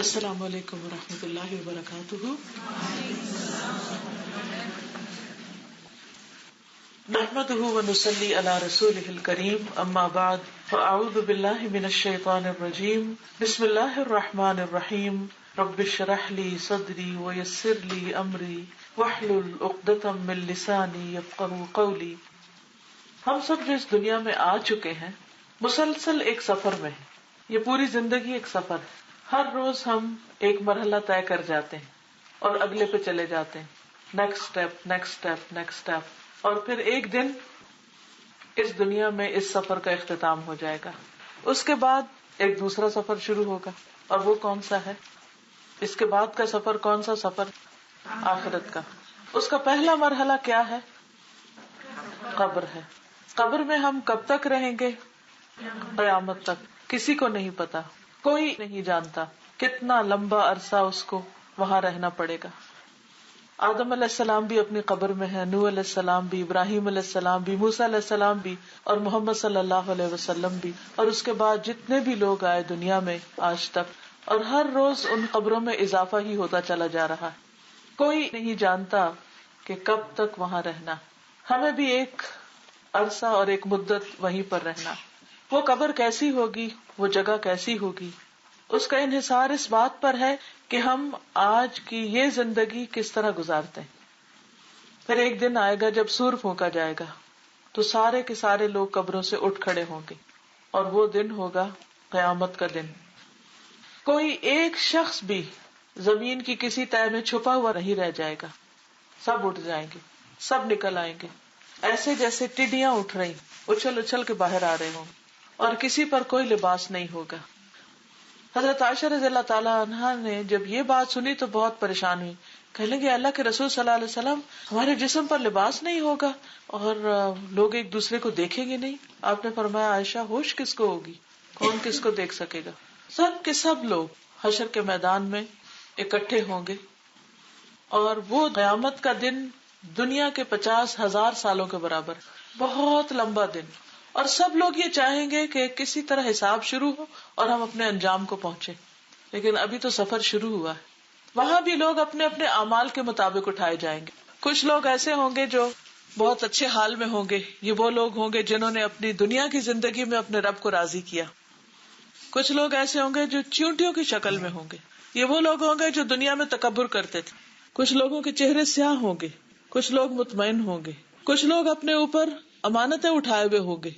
السلام علیکم ورحمۃ اللہ وبرکاتہ. نحمده ونصلي على رسوله الكريم اما بعد فاعوذ باللہ من الشیطان الرجیم بسم اللہ الرحمن الرحیم رب اشرح لي صدری ويسر لي امری واحلل عقدۃ من لسانی یفقهوا قولی. ہم سب جو اس دنیا میں آ چکے ہیں مسلسل ایک سفر میں ہیں. یہ پوری زندگی ایک سفر ہے. ہر روز ہم ایک مرحلہ طے کر جاتے ہیں اور اگلے پہ چلے جاتے ہیں. Next step next step next step. اور پھر ایک دن اس دنیا میں اس سفر کا اختتام ہو جائے گا. اس کے بعد ایک دوسرا سفر شروع ہوگا. اور وہ کون سا ہے؟ اس کے بعد کا سفر کون سا سفر؟ آخرت کا. اس کا پہلا مرحلہ کیا ہے؟ قبر ہے. قبر میں ہم کب تک رہیں گے؟ قیامت تک. کسی کو نہیں پتا، کوئی نہیں جانتا کتنا لمبا عرصہ اس کو وہاں رہنا پڑے گا. آدم علیہ السلام بھی اپنی قبر میں ہے، نوح علیہ السلام بھی، ابراہیم علیہ السلام بھی، موسیٰ علیہ السلام بھی، اور محمد صلی اللہ علیہ وسلم بھی، اور اس کے بعد جتنے بھی لوگ آئے دنیا میں آج تک. اور ہر روز ان قبروں میں اضافہ ہی ہوتا چلا جا رہا ہے. کوئی نہیں جانتا کہ کب تک وہاں رہنا. ہمیں بھی ایک عرصہ اور ایک مدت وہیں پر رہنا. وہ قبر کیسی ہوگی، وہ جگہ کیسی ہوگی، اس کا انحصار اس بات پر ہے کہ ہم آج کی یہ زندگی کس طرح گزارتے ہیں. پھر ایک دن آئے گا جب سور پھونکا جائے گا تو سارے کے سارے لوگ قبروں سے اٹھ کھڑے ہوں گے، اور وہ دن ہوگا قیامت کا دن. کوئی ایک شخص بھی زمین کی کسی تہہ میں چھپا ہوا نہیں رہ جائے گا. سب اٹھ جائیں گے، سب نکل آئیں گے، ایسے جیسے ٹڈیاں اٹھ رہی، اچھل اچھل کے باہر آ رہے ہوں، اور کسی پر کوئی لباس نہیں ہوگا. حضرت عائشہ رضی اللہ تعالیٰ عنہا نے جب یہ بات سنی تو بہت پریشان ہوئی. کہنے لگے اللہ کے رسول صلی اللہ علیہ وسلم، ہمارے جسم پر لباس نہیں ہوگا اور لوگ ایک دوسرے کو دیکھیں گے نہیں. آپ نے فرمایا عائشہ، ہوش کس کو ہوگی؟ کون کس کو دیکھ سکے گا؟ سب کے سب لوگ حشر کے میدان میں اکٹھے ہوں گے، اور وہ قیامت کا دن دنیا کے 50,000 سالوں کے برابر، بہت لمبا دن. اور سب لوگ یہ چاہیں گے کہ کسی طرح حساب شروع ہو اور ہم اپنے انجام کو پہنچے. لیکن ابھی تو سفر شروع ہوا ہے. وہاں بھی لوگ اپنے اپنے اعمال کے مطابق اٹھائے جائیں گے. کچھ لوگ ایسے ہوں گے جو بہت اچھے حال میں ہوں گے. یہ وہ لوگ ہوں گے جنہوں نے اپنی دنیا کی زندگی میں اپنے رب کو راضی کیا. کچھ لوگ ایسے ہوں گے جو چیونٹیوں کی شکل میں ہوں گے. یہ وہ لوگ ہوں گے جو دنیا میں تکبر کرتے تھے. کچھ لوگوں کے چہرے سیاہ ہوں گے، کچھ لوگ مطمئن ہوں گے. کچھ لوگ اپنے اوپر امانتیں اٹھائے ہوئے ہوں گے.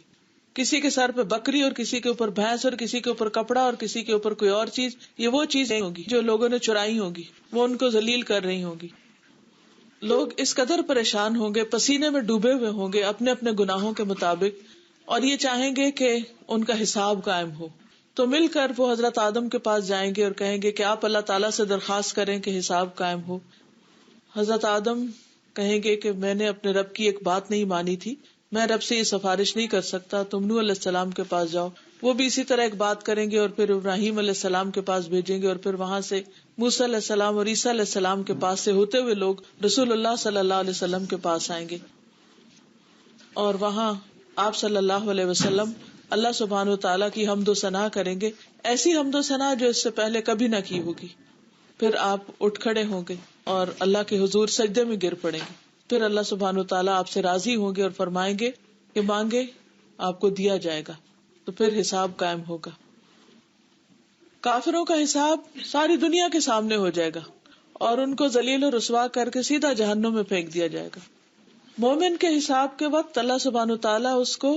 کسی کے سر پہ بکری اور کسی کے اوپر بھینس اور کسی کے اوپر کپڑا اور کسی کے اوپر کوئی اور چیز. یہ وہ چیز نہیں ہوگی جو لوگوں نے چرائی ہوگی، وہ ان کو ذلیل کر رہی ہوگی. لوگ اس قدر پریشان ہوں گے، پسینے میں ڈوبے ہوئے ہوں گے اپنے اپنے گناہوں کے مطابق، اور یہ چاہیں گے کہ ان کا حساب قائم ہو. تو مل کر وہ حضرت آدم کے پاس جائیں گے اور کہیں گے کہ آپ اللہ تعالیٰ سے درخواست کریں کہ حساب قائم ہو. حضرت آدم کہیں گے کہ میں نے اپنے رب کی ایک بات نہیں مانی تھی، میں رب سے یہ سفارش نہیں کر سکتا، تم نوح علیہ السلام کے پاس جاؤ. وہ بھی اسی طرح ایک بات کریں گے اور پھر ابراہیم علیہ السلام کے پاس بھیجیں گے، اور پھر وہاں سے موسیٰ علیہ السلام اور عیسیٰ علیہ السلام کے پاس سے ہوتے ہوئے لوگ رسول اللہ صلی اللہ علیہ وسلم کے پاس آئیں گے. اور وہاں آپ صلی اللہ علیہ وسلم اللہ سبحانہ و تعالیٰ کی حمد و ثنا کریں گے، ایسی حمد و ثنا جو اس سے پہلے کبھی نہ کی ہوگی. پھر آپ اٹھ کھڑے ہوں گے اور اللہ کے حضور سجدے میں گر پڑیں گے. پھر اللہ سبحانہ و تعالیٰ آپ سے راضی ہوں گے اور فرمائیں گے کہ مانگے آپ کو دیا جائے گا. تو پھر حساب قائم ہوگا. کافروں کا حساب ساری دنیا کے سامنے ہو جائے گا اور ان کو ذلیل و رسوا کر کے سیدھا جہنم میں پھینک دیا جائے گا. مومن کے حساب کے وقت اللہ سبحانہ و تعالیٰ اس کو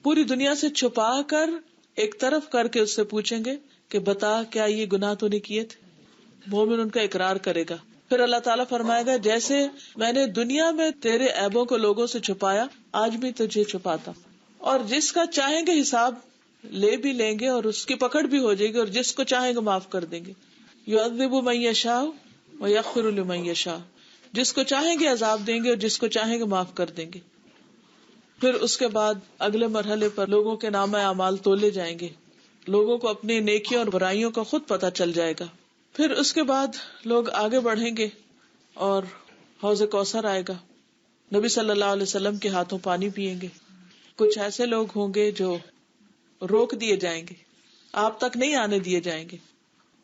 پوری دنیا سے چھپا کر ایک طرف کر کے اس سے پوچھیں گے کہ بتا کیا یہ گناہ تو نے کیے تھے. مومن ان کا اقرار کرے گا. پھر اللہ تعالیٰ فرمائے گا جیسے میں نے دنیا میں تیرے عیبوں کو لوگوں سے چھپایا، آج بھی تجھے چھپاتا. اور جس کا چاہیں گے حساب لے بھی لیں گے اور اس کی پکڑ بھی ہو جائے گی، اور جس کو چاہیں گے معاف کر دیں گے. یعذب من یشاء ویغفر لمن یشاء، جس کو چاہیں گے عذاب دیں گے اور جس کو چاہیں گے معاف کر دیں گے. پھر اس کے بعد اگلے مرحلے پر لوگوں کے نامہ اعمال تولے جائیں گے. لوگوں کو اپنی نیکیوں اور برائیوں کا خود پتہ چل جائے گا. پھر اس کے بعد لوگ آگے بڑھیں گے اور حوض کوثر آئے گا. نبی صلی اللہ علیہ وسلم کے ہاتھوں پانی پیئیں گے. کچھ ایسے لوگ ہوں گے جو روک دیے جائیں گے، آپ تک نہیں آنے دیے جائیں گے.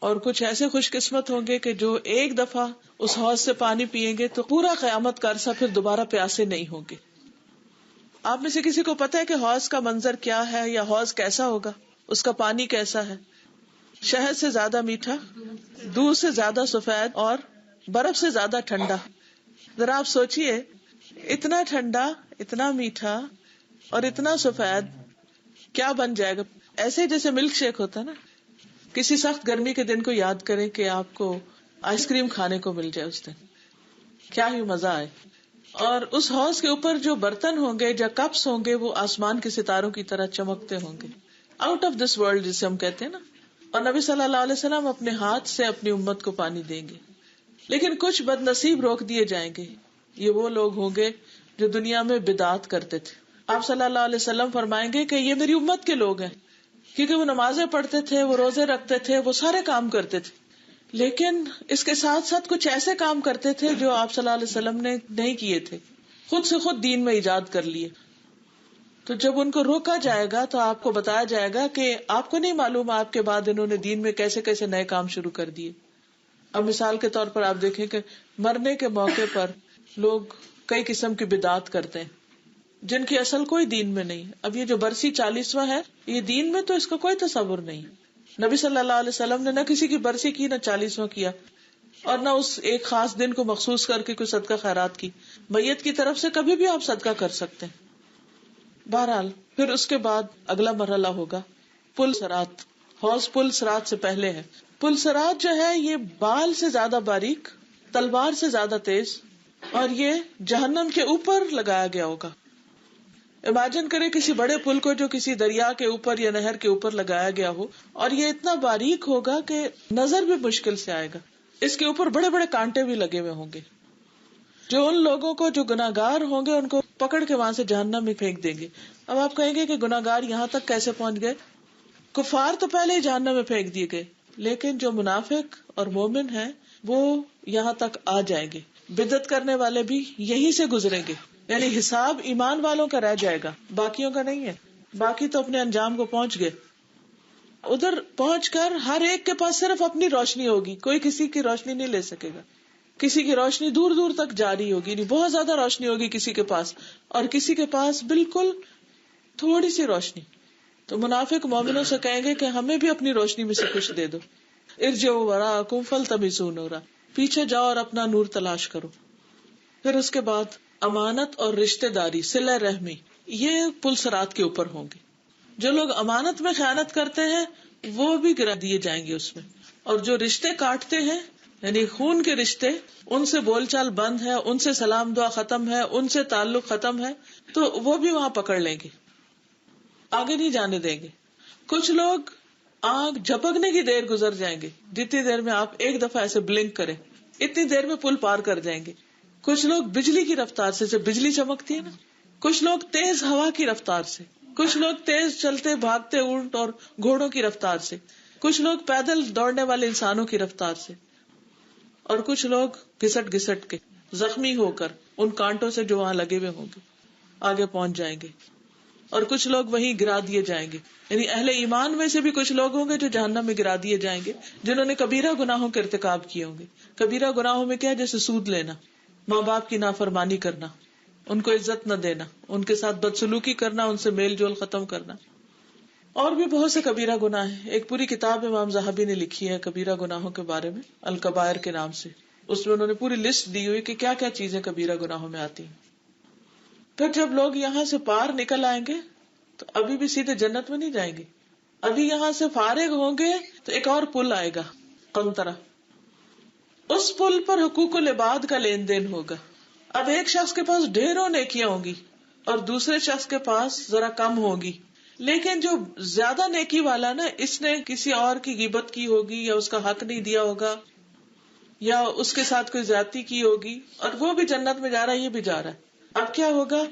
اور کچھ ایسے خوش قسمت ہوں گے کہ جو ایک دفعہ اس حوض سے پانی پیئیں گے تو پورا قیامت کا عرصہ پھر دوبارہ پیاسے نہیں ہوں گے. آپ میں سے کسی کو پتا ہے کہ حوض کا منظر کیا ہے یا حوض کیسا ہوگا؟ اس کا پانی کیسا ہے؟ شہد سے زیادہ میٹھا، دودھ سے زیادہ سفید اور برف سے زیادہ ٹھنڈا. ذرا آپ سوچئے، اتنا ٹھنڈا، اتنا میٹھا اور اتنا سفید کیا بن جائے گا؟ ایسے جیسے ملک شیک ہوتا ہے نا. کسی سخت گرمی کے دن کو یاد کریں کہ آپ کو آئس کریم کھانے کو مل جائے اس دن، کیا ہی مزہ آئے. اور اس حوض کے اوپر جو برتن ہوں گے یا کپس ہوں گے وہ آسمان کے ستاروں کی طرح چمکتے ہوں گے، آؤٹ آف دس ورلڈ جسے ہم کہتے ہیں نا. اور نبی صلی اللہ علیہ وسلم اپنے ہاتھ سے اپنی امت کو پانی دیں گے. لیکن کچھ بد نصیب روک دیے جائیں گے. یہ وہ لوگ ہوں گے جو دنیا میں بدعات کرتے تھے. آپ صلی اللہ علیہ وسلم فرمائیں گے کہ یہ میری امت کے لوگ ہیں، کیونکہ وہ نمازیں پڑھتے تھے، وہ روزے رکھتے تھے، وہ سارے کام کرتے تھے، لیکن اس کے ساتھ ساتھ کچھ ایسے کام کرتے تھے جو آپ صلی اللہ علیہ وسلم نے نہیں کیے تھے، خود سے خود دین میں ایجاد کر لیے. تو جب ان کو روکا جائے گا تو آپ کو بتایا جائے گا کہ آپ کو نہیں معلوم آپ کے بعد انہوں نے دین میں کیسے کیسے نئے کام شروع کر دیے. اب مثال کے طور پر آپ دیکھیں کہ مرنے کے موقع پر لوگ کئی قسم کی بدعات کرتے ہیں جن کی اصل کوئی دین میں نہیں. اب یہ جو برسی 40واں ہے، یہ دین میں تو اس کا کوئی تصور نہیں. نبی صلی اللہ علیہ وسلم نے نہ کسی کی برسی کی، نہ 40واں کیا، اور نہ اس ایک خاص دن کو مخصوص کر کے کوئی صدقہ خیرات کی. میت کی طرف سے کبھی بھی آپ صدقہ کر سکتے ہیں. بہرحال پھر اس کے بعد اگلا مرحلہ ہوگا پل صراط. حوض پل صراط سے پہلے ہے. پل صراط جو ہے یہ بال سے زیادہ باریک، تلوار سے زیادہ تیز، اور یہ جہنم کے اوپر لگایا گیا ہوگا. امیجن کرے کسی بڑے پل کو جو کسی دریا کے اوپر یا نہر کے اوپر لگایا گیا ہو، اور یہ اتنا باریک ہوگا کہ نظر بھی مشکل سے آئے گا. اس کے اوپر بڑے بڑے کانٹے بھی لگے ہوئے ہوں گے جو ان لوگوں کو جو گناہگار ہوں گے ان کو پکڑ کے وہاں سے جہنم میں پھینک دیں گے. اب آپ کہیں گے کہ گناہگار یہاں تک کیسے پہنچ گئے؟ کفار تو پہلے ہی جہنم میں پھینک دیے گئے، لیکن جو منافق اور مومن ہیں وہ یہاں تک آ جائیں گے. بدعت کرنے والے بھی یہیں سے گزریں گے، یعنی حساب ایمان والوں کا رہ جائے گا، باقیوں کا نہیں ہے. باقی تو اپنے انجام کو پہنچ گئے. ادھر پہنچ کر ہر ایک کے پاس صرف اپنی روشنی ہوگی، کوئی کسی کی روشنی نہیں لے سکے گا. کسی کی روشنی دور دور تک جاری ہوگی، نہیں بہت زیادہ روشنی ہوگی کسی کے پاس، اور کسی کے پاس بالکل تھوڑی سی روشنی. تو منافق مومنوں سے کہیں گے کہ ہمیں بھی اپنی روشنی میں سے کچھ دے دو. ارجعوا وراءکم فالتمسوا نورا، پیچھے جاؤ اور اپنا نور تلاش کرو. پھر اس کے بعد امانت اور رشتہ داری، صلہ رحمی، یہ پل صراط کے اوپر ہوں گے. جو لوگ امانت میں خیانت کرتے ہیں وہ بھی گرا دیے جائیں گے اس میں، اور جو رشتے کاٹتے ہیں یعنی خون کے رشتے، ان سے بول چال بند ہے، ان سے سلام دعا ختم ہے، ان سے تعلق ختم ہے، تو وہ بھی وہاں پکڑ لیں گے، آگے نہیں جانے دیں گے. کچھ لوگ آنکھ جھپکنے کی دیر گزر جائیں گے، جتنی دیر میں آپ ایک دفعہ ایسے بلنک کریں اتنی دیر میں پل پار کر جائیں گے. کچھ لوگ بجلی کی رفتار سے، جب بجلی چمکتی ہے نا، کچھ لوگ تیز ہوا کی رفتار سے، کچھ لوگ تیز چلتے بھاگتے اونٹ اور گھوڑوں کی رفتار سے، کچھ لوگ پیدل دوڑنے والے انسانوں کی رفتار سے، اور کچھ لوگ گھسٹ گھسٹ کے زخمی ہو کر ان کانٹوں سے جو وہاں لگے ہوئے ہوں گے آگے پہنچ جائیں گے. اور کچھ لوگ وہیں گرا دیے جائیں گے. یعنی اہل ایمان میں سے بھی کچھ لوگ ہوں گے جو جہنم میں گرا دیے جائیں گے، جنہوں نے کبیرہ گناہوں کے ارتکاب کیے ہوں گے. کبیرہ گناہوں میں کیا ہے؟ جیسے سود لینا، ماں باپ کی نافرمانی کرنا، ان کو عزت نہ دینا، ان کے ساتھ بدسلوکی کرنا، ان سے میل جول ختم کرنا. اور بھی بہت سے کبیرہ گناہ ہیں. ایک پوری کتاب امام ذہبی نے لکھی ہے کبیرہ گناہوں کے بارے میں، الکبائر کے نام سے. اس میں انہوں نے پوری لسٹ دی ہوئی کہ کیا کیا چیزیں کبیرہ گناہوں میں آتی ہیں. پھر جب لوگ یہاں سے پار نکل آئیں گے تو ابھی بھی سیدھے جنت میں نہیں جائیں گے. ابھی یہاں سے فارغ ہوں گے تو ایک اور پل آئے گا، قنطرہ. اس پل پر حقوق العباد کا لین دین ہوگا. اب ایک شخص کے پاس ڈھیروں نیکیاں ہوں گی اور دوسرے شخص کے پاس ذرا کم ہوگی، لیکن جو زیادہ نیکی والا نا، اس نے کسی اور کی غیبت کی ہوگی یا اس کا حق نہیں دیا ہوگا یا اس کے ساتھ کوئی زیادتی کی ہوگی، اور وہ بھی جنت میں جا رہا ہے، یہ بھی جا رہا ہے. اب کیا ہوگا؟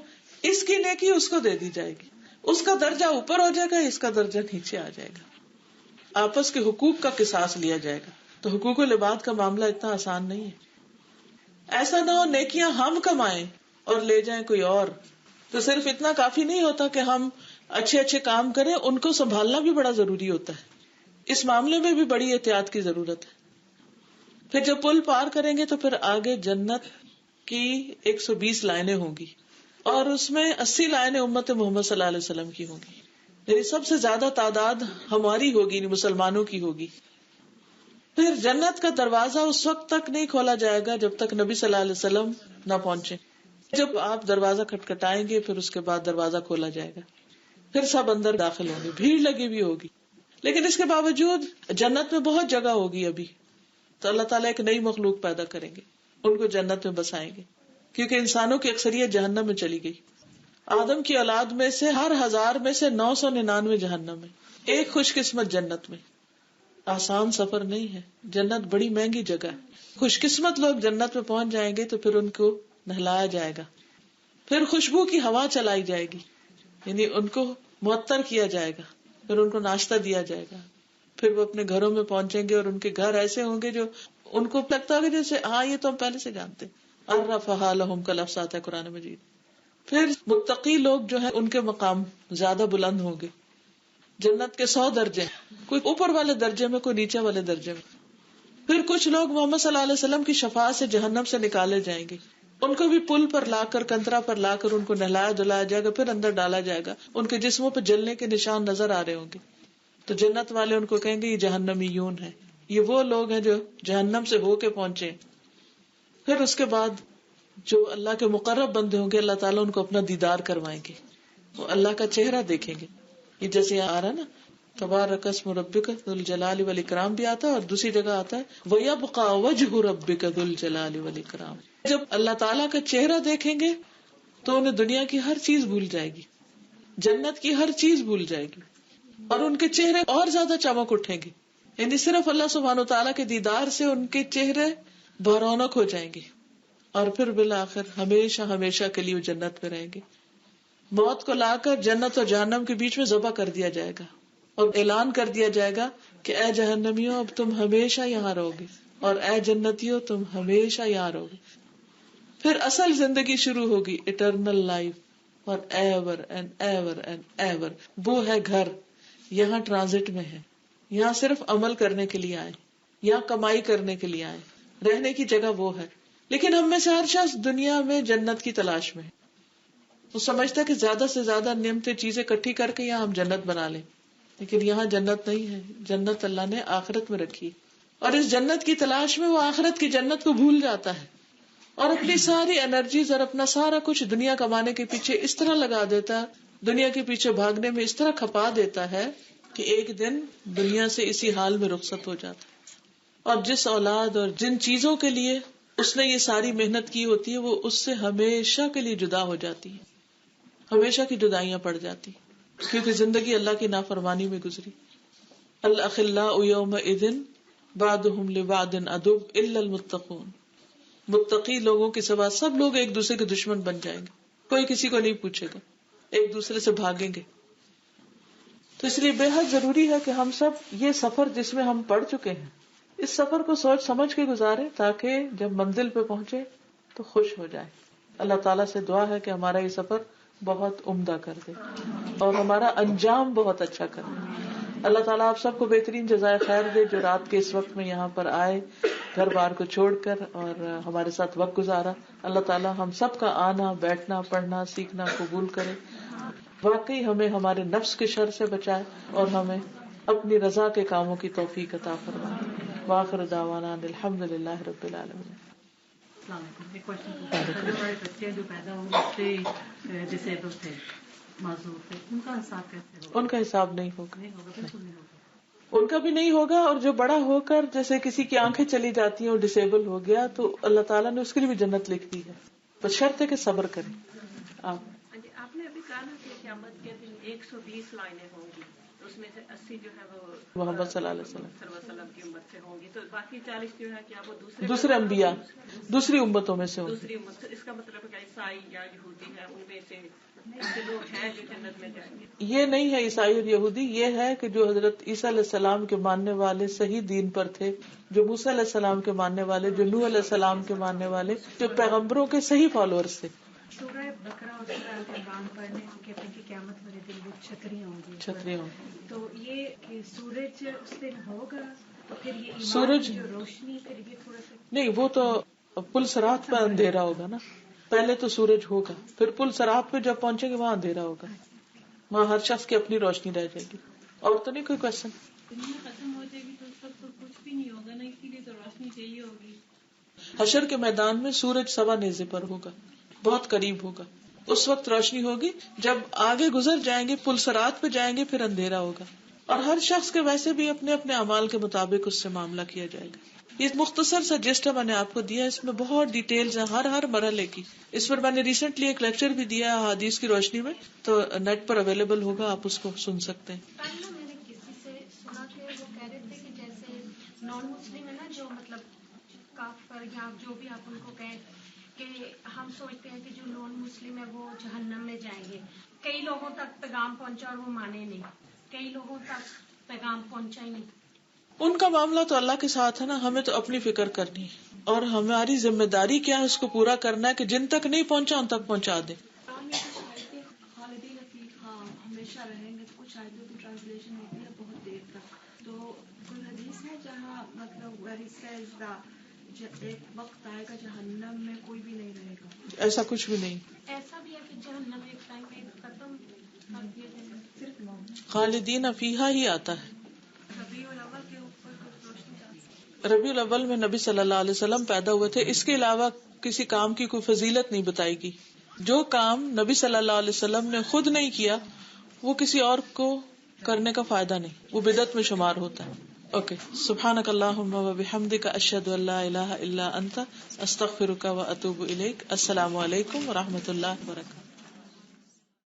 اس کی نیکی اس کو دے دی جائے گی، اس کا درجہ اوپر ہو جائے گا، اس کا درجہ نیچے آ جائے گا. آپس کے حقوق کا قصاص لیا جائے گا. تو حقوق العباد کا معاملہ اتنا آسان نہیں ہے. ایسا نہ ہو نیکیاں ہم کمائیں اور لے جائیں کوئی اور. تو صرف اتنا کافی نہیں ہوتا کہ ہم اچھے اچھے کام کریں، ان کو سنبھالنا بھی بڑا ضروری ہوتا ہے. اس معاملے میں بھی بڑی احتیاط کی ضرورت ہے. پھر جب پل پار کریں گے تو پھر آگے جنت کی 120 لائنیں ہوں گی اور اس میں 80 لائنیں امت محمد صلی اللہ علیہ وسلم کی ہوں گی. یعنی سب سے زیادہ تعداد ہماری ہوگی، مسلمانوں کی ہوگی. پھر جنت کا دروازہ اس وقت تک نہیں کھولا جائے گا جب تک نبی صلی اللہ علیہ وسلم نہ پہنچے. جب آپ دروازہ کھٹکھٹائیں گے پھر اس کے بعد دروازہ کھولا جائے گا، پھر سب اندر داخل ہوں گے، بھیڑ لگی ہوئی ہوگی. لیکن اس کے باوجود جنت میں بہت جگہ ہوگی ابھی، تو اللہ تعالیٰ ایک نئی مخلوق پیدا کریں گے، ان کو جنت میں بسائیں گے، کیونکہ انسانوں کی اکثریت جہنم میں چلی گئی. آدم کی اولاد میں سے ہر 1000 میں سے 999 جہنم میں، ایک خوش قسمت جنت میں. آسان سفر نہیں ہے، جنت بڑی مہنگی جگہ ہے. خوش قسمت لوگ جنت میں پہنچ جائیں گے تو پھر ان کو نہلایا جائے گا، پھر خوشبو کی ہوا چلائی جائے گی، یعنی ان کو معطر کیا جائے گا، پھر ان کو ناشتہ دیا جائے گا، پھر وہ اپنے گھروں میں پہنچیں گے اور ان کے گھر ایسے ہوں گے جو ان کو لگتا ہوگا جیسے ہاں یہ تو ہم پہلے سے جانتے. عرفھا لہم کا لفظ آتا ہے قرآن مجید. پھر متقی لوگ جو ہیں ان کے مقام زیادہ بلند ہوں گے. جنت کے 100 درجے، کوئی اوپر والے درجے میں، کوئی نیچے والے درجے میں. پھر کچھ لوگ محمد صلی اللہ علیہ وسلم کی شفاعت سے جہنم سے نکالے جائیں گے، ان کو بھی پل پر لا کر، کنترا پر لا کر ان کو نہلایا دلایا جائے گا، پھر اندر ڈالا جائے گا. ان کے جسموں پہ جلنے کے نشان نظر آ رہے ہوں گے. تو جنت والے ان کو کہیں گے یہ جہنمیون ہے، یہ وہ لوگ ہیں جو جہنم سے ہو کے پہنچے. پھر اس کے بعد جو اللہ کے مقرب بندے ہوں گے اللہ تعالیٰ ان کو اپنا دیدار کروائیں گے، وہ اللہ کا چہرہ دیکھیں گے. یہ جیسے یہاں آ رہا نا تبارک اسم ربک ذو الجلال والاکرام بھی آتا ہے، اور دوسری جگہ آتا ہے وَيَبْقَى وَجْهُ رَبِّكَ ذُو الْجَلَالِ وَالْإِكْرَامِ. جب اللہ تعالیٰ کا چہرہ دیکھیں گے تو انہیں دنیا کی ہر چیز بھول جائے گی، جنت کی ہر چیز بھول جائے گی، اور ان کے چہرے اور زیادہ چمک اٹھیں گے. یعنی صرف اللہ سبحانہ وتعالیٰ کے دیدار سے ان کے چہرے برونق ہو جائیں گے، اور پھر بالآخر ہمیشہ ہمیشہ کے لیے وہ جنت میں رہیں گے. موت کو لا کر جنت اور جہنم کے بیچ میں ذبح کر دیا جائے گا اور اعلان کر دیا جائے گا کہ اے جہنمیوں اب تم ہمیشہ یہاں رہو گے، اور اے جنتیوں تم ہمیشہ یہاں رہو گے. پھر اصل زندگی شروع ہوگی، اٹرنل لائف، اور ever and ever and ever. وہ ہے گھر، یہاں ٹرانزٹ میں ہے، یہاں صرف عمل کرنے کے لیے آئے، یہاں کمائی کرنے کے لیے آئے، رہنے کی جگہ وہ ہے. لیکن ہم میں سے ہر شخص دنیا میں جنت کی تلاش میں ہے. وہ سمجھتا ہے کہ زیادہ سے زیادہ نعمتیں چیزیں اکٹھی کر کے یہاں ہم جنت بنا لیں، لیکن یہاں جنت نہیں ہے. جنت اللہ نے آخرت میں رکھی، اور اس جنت کی تلاش میں وہ آخرت کی جنت کو بھول جاتا ہے اور اپنی ساری انرجیز اور اپنا سارا کچھ دنیا کمانے کے پیچھے اس طرح لگا دیتا ہے، دنیا کے پیچھے بھاگنے میں اس طرح کھپا دیتا ہے کہ ایک دن دنیا سے اسی حال میں رخصت ہو جاتا ہے. اور جس اولاد اور جن چیزوں کے لیے اس نے یہ ساری محنت کی ہوتی ہے وہ اس سے ہمیشہ کے لیے جدا ہو جاتی ہے، ہمیشہ کی جدائیاں پڑ جاتی، کیونکہ زندگی اللہ کی نافرمانی میں گزری. الاخلاء یومئذ بعضهم لبعض عدو الا المتقون. متقی لوگوں کے سوا سب لوگ ایک دوسرے کے دشمن بن جائیں گے، کوئی کسی کو نہیں پوچھے گا، ایک دوسرے سے بھاگیں گے. تو اس لیے بے حد ضروری ہے کہ ہم سب یہ سفر جس میں ہم پڑ چکے ہیں اس سفر کو سوچ سمجھ کے گزارے، تاکہ جب منزل پہ پہنچے تو خوش ہو جائے. اللہ تعالیٰ سے دعا ہے کہ ہمارا یہ سفر بہت عمدہ کر دے اور ہمارا انجام بہت اچھا کر دے. اللہ تعالیٰ آپ سب کو بہترین جزائے خیر دے جو رات کے اس وقت میں یہاں پر آئے، گھر بار کو چھوڑ کر اور ہمارے ساتھ وقت گزارا. اللہ تعالیٰ ہم سب کا آنا، بیٹھنا، پڑھنا، سیکھنا قبول کرے. واقعی ہمیں ہمارے نفس کے شر سے بچائے اور ہمیں اپنی رضا کے کاموں کی توفیق عطا فرمائے. وآخر دعوانا الحمدللہ رب العالمین. السلام علیکم. ایک کوشچن، ہمارے بچے جو پیدا ہوئے ڈسیبل تھے، معذور تھے، ان کا حساب کیسے ہوگا؟ ان کا حساب نہیں ہوگا، نہیں ہوگا، بالکل نہیں ہوگا. ان کا بھی نہیں ہوگا. اور جو بڑا ہو کر جیسے کسی کی آنکھیں چلی جاتی ہیں اور ڈسیبل ہو گیا تو اللہ تعالیٰ نے اس کے لیے بھی جنت لکھ دی ہے، بس شرط ہے کہ صبر کریں. آپ نے ابھی کہا نا کہ قیامت کے دن 120 لائنیں ہوں گی، تو اس میں سے 80 جو ہے وہ محمد صلی اللہ علیہ وسلم کی امت سے ہوں گی، تو باقی 40 جو ہے کیا وہ دوسرے انبیاء دوسری امتوں میں سے ہوں. دوسری امت سے. اس کا مطلب ہے کہ عیسائی یا یہودی ہے، ان میں سے ایسے لوگ ہیں جو جنت میں جائیں گے. یہ نہیں ہے عیسائی اور یہودی، یہ ہے کہ جو حضرت عیسیٰ علیہ السلام کے ماننے والے صحیح دین پر تھے، جو موسیٰ علیہ السلام کے ماننے والے، جو نوح علیہ السلام کے ماننے والے، جو پیغمبروں کے صحیح فالوورز تھے. سورہ بقرہ اور سورہ آل عمران پڑھنے کو کہتے ہیں کہ قیامت والے دن وہ چھتریاں ہوں گی. چھتریاں ہوں. تو یہ کہ سورج اس دن ہوگا تو پھر یہ ایمان سورج کی جو روشنی پھر یہ تھوڑا سا نہیں، وہ تو پل صراط پہ اندھیرا ہوگا نا. پہلے تو سورج ہوگا، پھر پل صراط پہ جب پہنچیں گے وہاں اندھیرا ہوگا، وہاں ہر شخص کی اپنی روشنی رہ جائے گی. اور تو نہیں کوئی کوشچن؟ دنیا ختم ہو جائے گی تو اس وقت تو کچھ بھی نہیں ہوگا نا، اسی لیے تو روشنی چاہیے ہوگی. حشر کے میدان میں سورج سوا نیزے پر ہوگا، بہت قریب ہوگا. اس وقت روشنی ہوگی. جب آگے گزر جائیں گے، پل صراط پہ جائیں گے، پھر اندھیرا ہوگا. اور ہر شخص کے ویسے بھی اپنے اپنے اعمال کے مطابق اس سے معاملہ کیا جائے گا. یہ مختصر سا جسٹ میں نے آپ کو دیا، اس میں بہت ڈیٹیلز ہیں ہر مرحلے کی. اس پر میں نے ریسنٹلی ایک لیکچر بھی دیا ہے حدیث کی روشنی میں، تو نیٹ پر اویلیبل ہوگا، آپ اس کو سن سکتے ہیں. میں نے کسی سے سنا کہ وہ کہہ رہے تھے کہ جیسے نان مسلم ہے نا، جو مطلب کافر یا جو بھی آپ ان کو کہیں، کہ ہم سوچتے ہیں کہ جو نان مسلم ہے وہ جہنم میں جائیں گے. کئی لوگوں تک پیغام پہنچا اور وہ مانے نہیں، کئی لوگوں تک پیغام پہنچا ہی نہیں. ان کا معاملہ تو اللہ کے ساتھ ہے نا. ہمیں تو اپنی فکر کرنی ہے، اور ہماری ذمہ داری کیا ہے اس کو پورا کرنا ہے کہ جن تک نہیں پہنچا ان تک پہنچا دیں. خالدین فیہا ہمیشہ رہیں گے. کچھ آیتوں کی ٹرانسلیشن ہوتی ہے بہت دیر تک. تو کوئی حدیث ہے جہاں مطلب ویری سیز دا ایک وقت آئے گا جہنم میں کوئی بھی نہیں رہے گا؟ ایسا کچھ بھی نہیں. ایسا بھی ہے کہ جہنم ایک ٹائم میں ختم کر دیے جائیں گے. صرف خالدین فیہا ہی آتا ہے. ربیع الاول کے اوپر کچھ روشنی ڈالتی. ربیع الاول میں نبی صلی اللہ علیہ وسلم پیدا ہوئے تھے. اس کے علاوہ کسی کام کی کوئی فضیلت نہیں بتائی گی. جو کام نبی صلی اللہ علیہ وسلم نے خود نہیں کیا وہ کسی اور کو کرنے کا فائدہ نہیں، وہ بدعت میں شمار ہوتا ہے. اوکے، سبحانک اللہم و بحمدک، اشہد ان لا الہ الا انت، استغفرک و اتوب الیک. السلام علیکم و رحمۃ اللہ وبرکاتہ.